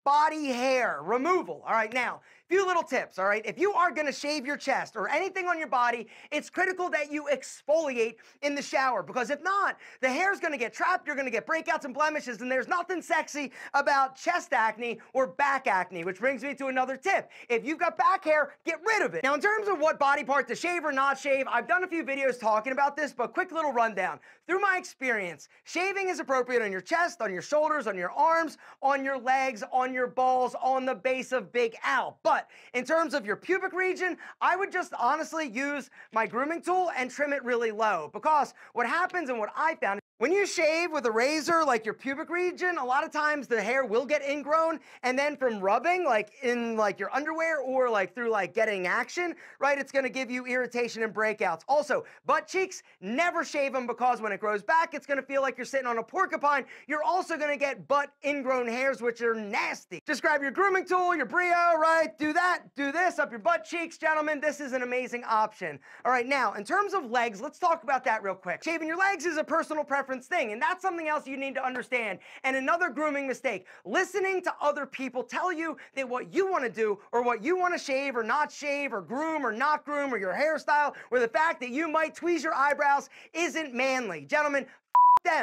body hair removal. All right, now, a few little tips, all right? If you are gonna shave your chest or anything on your body, it's critical that you exfoliate in the shower, because if not, the hair's gonna get trapped, you're gonna get breakouts and blemishes, and there's nothing sexy about chest acne or back acne, which brings me to another tip. If you've got back hair, get rid of it. Now, in terms of what body part to shave or not shave, I've done a few videos talking about this, but quick little rundown. Through my experience, shaving is appropriate on your chest, on your shoulders, on your arms, on your legs, on your balls, on the base of Big Al. But in terms of your pubic region, I would just honestly use my grooming tool and trim it really low, because what happens and what I found, when you shave with a razor, like your pubic region, a lot of times the hair will get ingrown, and then from rubbing, like in like your underwear or like through like getting action, right, it's gonna give you irritation and breakouts. Also, butt cheeks, never shave them, because when it grows back, it's gonna feel like you're sitting on a porcupine. You're also gonna get butt ingrown hairs, which are nasty. Just grab your grooming tool, your Brio, right, do that, do this up your butt cheeks, gentlemen. This is an amazing option. All right, now, in terms of legs, let's talk about that real quick. Shaving your legs is a personal preference thing, and that's something else you need to understand. And another grooming mistake, listening to other people tell you that what you want to do, or what you want to shave or not shave, or groom or not groom, or your hairstyle, or the fact that you might tweeze your eyebrows isn't manly. Gentlemen, them.